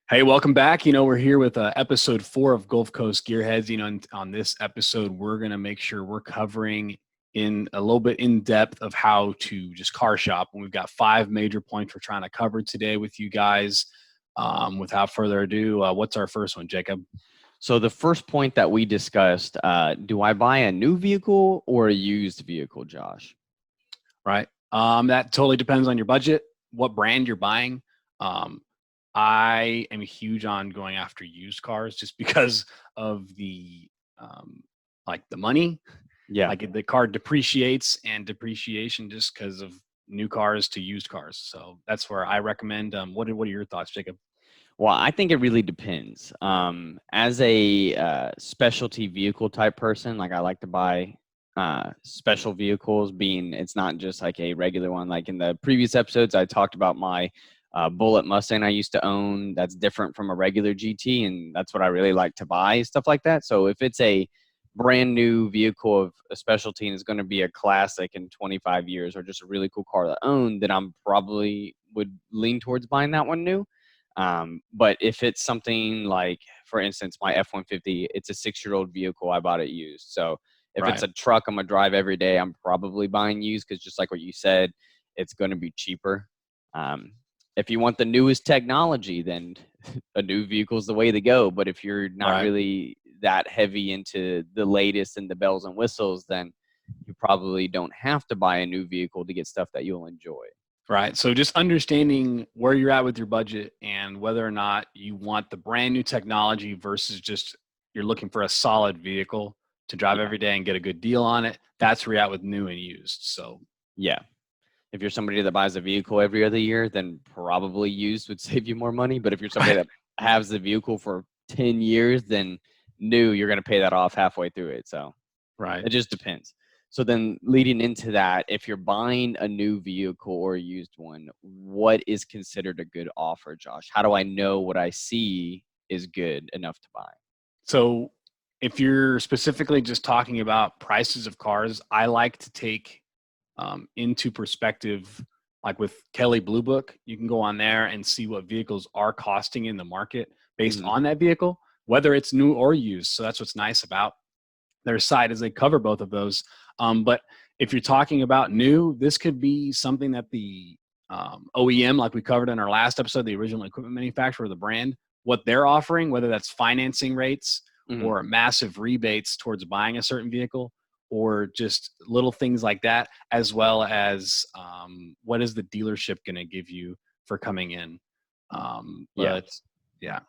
Hey, welcome back. We're here with episode 4 of Gulf Coast Gearheads. And on this episode, we're going to make sure we're covering in a little bit in depth of how to just car shop. And we've got 5 major points we're trying to cover today with you guys. Without further ado, what's our first one, Jacob? So the first point that we discussed, do I buy a new vehicle or a used vehicle, Josh? Right. That totally depends on your budget, what brand you're buying. Um, I am huge on going after used cars just because of the the money. Yeah. Like the car depreciates and depreciation just because of new cars to used cars. So that's where I recommend. What are your thoughts, Jacob? Well, I think it really depends. As a specialty vehicle type person, like I like to buy special vehicles, being it's not just like a regular one. Like in the previous episodes, I talked about my Bullet Mustang I used to own. That's different from a regular GT, and that's what I really like to buy, stuff like that. So if it's a brand new vehicle of a specialty and is going to be a classic in 25 years or just a really cool car to own, then I'm probably would lean towards buying that one new. But if it's something like, for instance, my F-150, it's a 6-year-old vehicle. I bought it used. So if it's Right. a truck I'm gonna drive every day, I'm probably buying used because just like what you said, it's going to be cheaper. Um, if you want the newest technology, then a new vehicle is the way to go. But if you're not Right. really that heavy into the latest and the bells and whistles, then you probably don't have to buy a new vehicle to get stuff that you'll enjoy. Right. So just understanding where you're at with your budget and whether or not you want the brand new technology versus just you're looking for a solid vehicle to drive Yeah. every day and get a good deal on it. That's where you're at with new and used. So Yeah. If you're somebody that buys a vehicle every other year, then probably used would save you more money. But if you're somebody right. that has the vehicle for 10 years, then new, you're going to pay that off halfway through it. So Right. it just depends. So then leading into that, if you're buying a new vehicle or a used one, what is considered a good offer, Josh? How do I know what I see is good enough to buy? So if you're specifically just talking about prices of cars, I like to take into perspective, like with Kelly Blue Book, you can go on there and see what vehicles are costing in the market based Mm-hmm. on that vehicle, whether it's new or used. So that's what's nice about their site is they cover both of those. But if you're talking about new, this could be something that the OEM, like we covered in our last episode, the original equipment manufacturer, the brand, what they're offering, whether that's financing rates Mm-hmm. or massive rebates towards buying a certain vehicle, or just little things like that, as well as what is the dealership going to give you for coming in. Yeah. But yeah,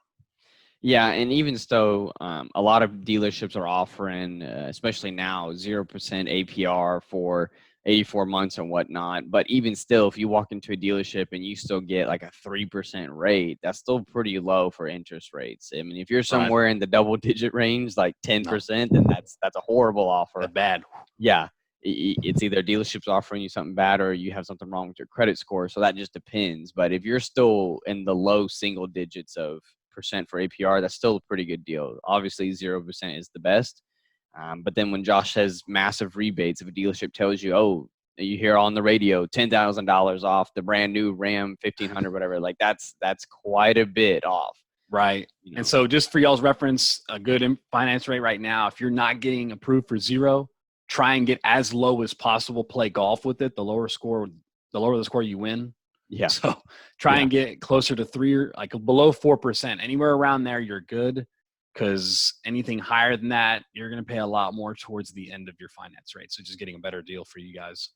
Yeah, and even so, a lot of dealerships are offering, especially now, 0% APR for 84 months and whatnot. But even still, if you walk into a dealership and you still get like a 3% rate, that's still pretty low for interest rates. I mean, if you're right. somewhere in the double-digit range, like No, 10%, then that's a horrible offer. that bad. Yeah, it's either dealership's offering you something bad or you have something wrong with your credit score. So that just depends. But if you're still in the low single digits of percent for APR, that's still a pretty good deal. Obviously, 0% is the best. But then when Josh says massive rebates, if a dealership tells you, oh, you hear on the radio $10,000 off the brand new Ram 1500, whatever, like that's quite a bit off. Right. You And know, so just for y'all's reference, a good finance rate right now, if you're not getting approved for zero, try and get as low as possible. Play golf with it. The lower the score you win. yeah, So try yeah. and get closer to 3 or like below 4%. Anywhere around there, you're good. Because anything higher than that, you're going to pay a lot more towards the end of your finance rate. So just getting a better deal for you guys.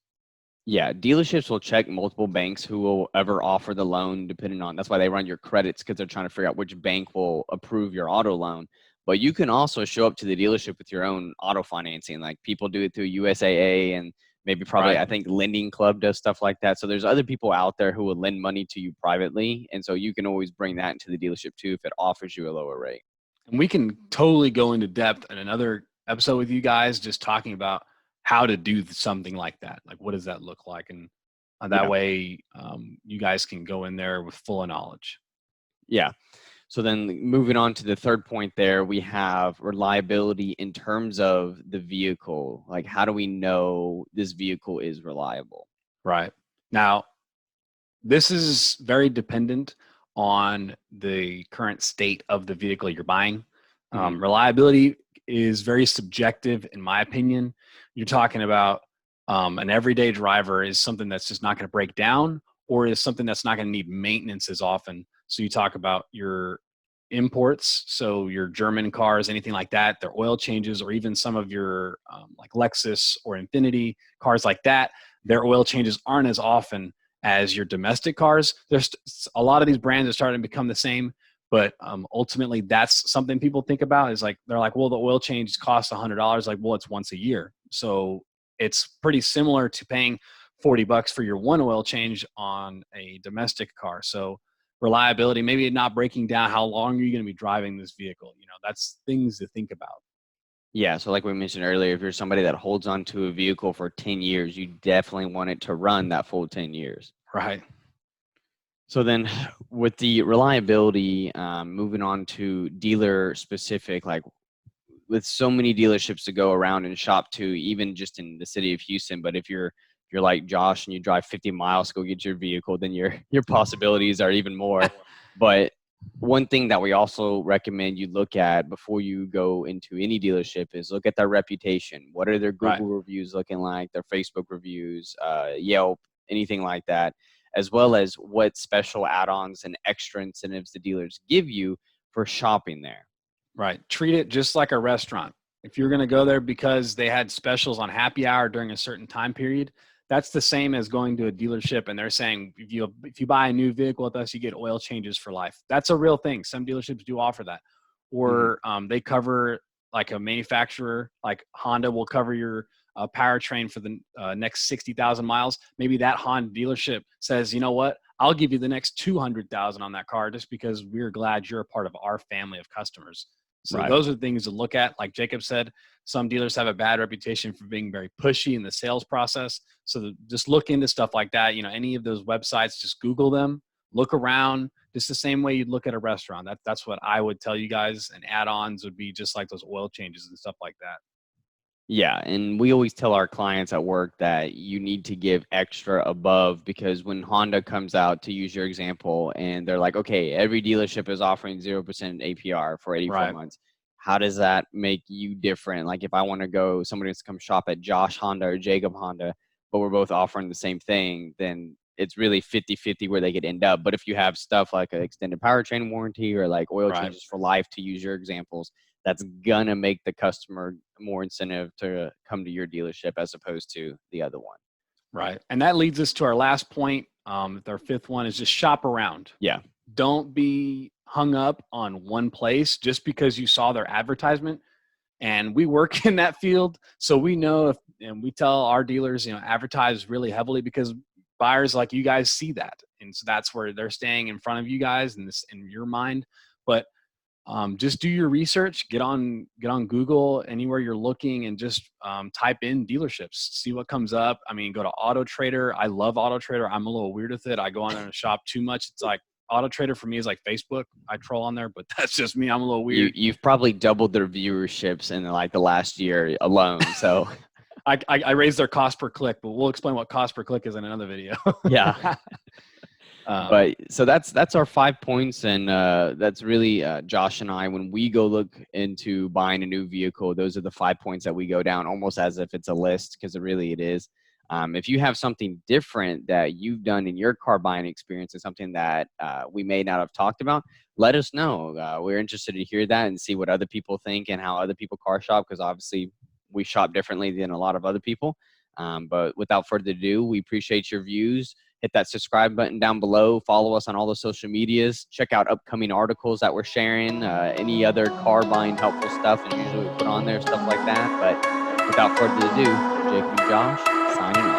Yeah, dealerships will check multiple banks who will ever offer the loan, depending on that's why they run your credits because they're trying to figure out which bank will approve your auto loan. But you can also show up to the dealership with your own auto financing. Like people do it through USAA and maybe probably Right. I think Lending Club does stuff like that. So there's other people out there who will lend money to you privately, and so you can always bring that into the dealership too if it offers you a lower rate. And we can totally go into depth in another episode with you guys, just talking about how to do something like that. Like, what does that look like? And that Yeah, way, you guys can go in there with full knowledge. yeah. So then moving on to the third point there, we have reliability in terms of the vehicle. Like, how do we know this vehicle is reliable? Right. Now, this is very dependent on the current state of the vehicle you're buying. Mhm. Reliability is very subjective, in my opinion. You're talking about an everyday driver is something that's just not going to break down, or is something that's not going to need maintenance as often. So you talk about your imports, so your German cars, anything like that, their oil changes, or even some of your like Lexus or Infinity cars like that, their oil changes aren't as often as your domestic cars. There's a lot of these brands are starting to become the same, but ultimately that's something people think about is like, they're like, well, the oil change costs $100. Like, well, it's once a year. So it's pretty similar to paying $40 for your one oil change on a domestic car. So reliability, maybe not breaking down, how long are you going to be driving this vehicle? That's things to think about. Yeah, so like we mentioned earlier, if you're somebody that holds on to a vehicle for 10 years, you definitely want it to run that full 10 years. Right. So then with the reliability, moving on to dealer specific, like with so many dealerships to go around and shop to, even just in the city of Houston. But if you're like Josh and you drive 50 miles to go get your vehicle, then your possibilities are even more. But one thing that we also recommend you look at before you go into any dealership is look at their reputation. What are their Right. Google reviews looking like, their Facebook reviews, Yelp, anything like that, as well as what special add-ons and extra incentives the dealers give you for shopping there. Right. Treat it just like a restaurant. If you're going to go there because they had specials on happy hour during a certain time period, that's the same as going to a dealership and they're saying if you buy a new vehicle with us, you get oil changes for life. That's a real thing. Some dealerships do offer that, Mhm. or they cover, like a manufacturer, like Honda will cover your powertrain for the next 60,000 miles. Maybe that Honda dealership says, you know what? I'll give you the next 200,000 on that car just because we're glad you're a part of our family of customers. So Right. those are things to look at. Like Jacob said, some dealers have a bad reputation for being very pushy in the sales process. So just look into stuff like that. Any of those websites, just Google them, look around, just the same way you'd look at a restaurant. That's what I would tell you guys. And add-ons would be just like those oil changes and stuff like that. Yeah, and we always tell our clients at work that you need to give extra above, because when Honda comes out, to use your example, and they're like, okay, every dealership is offering 0% APR for 84 Right. months. How does that make you different? Like if I want to go, somebody wants to come shop at Josh Honda or Jacob Honda, but we're both offering the same thing, then it's really 50-50 where they could end up. But if you have stuff like an extended powertrain warranty or like oil Right. changes for life, to use your examples, that's gonna make the customer more incentive to come to your dealership as opposed to the other one. Right. And that leads us to our last point. Our fifth one is just shop around. Yeah. Don't be hung up on one place just because you saw their advertisement. And we work in that field, so we know and we tell our dealers, advertise really heavily because buyers like you guys see that, and so that's where they're staying in front of you guys and this in your mind. But just do your research, get on Google, anywhere you're looking, and just type in dealerships, see what comes up. I mean, go to Auto Trader. I love Auto Trader. I'm a little weird with it. I go on there and shop too much. It's like Auto Trader for me is like Facebook. I troll on there, but that's just me. I'm a little weird. You've probably doubled their viewerships in like the last year alone. So I raised their cost per click, but we'll explain what cost per click is in another video. yeah. um, But so that's our 5 points, and that's really Josh and I, when we go look into buying a new vehicle, those are the 5 points that we go down almost as if it's a list, because it is. If you have something different that you've done in your car buying experience and something that we may not have talked about, let us know. We're interested to hear that and see what other people think and how other people car shop, because obviously we shop differently than a lot of other people. But without further ado, we appreciate your views. Hit that subscribe button down below. Follow us on all the social medias. Check out upcoming articles that we're sharing. Any other car buying helpful stuff is usually put on there, stuff like that. But without further ado, Jacob and Josh signing off.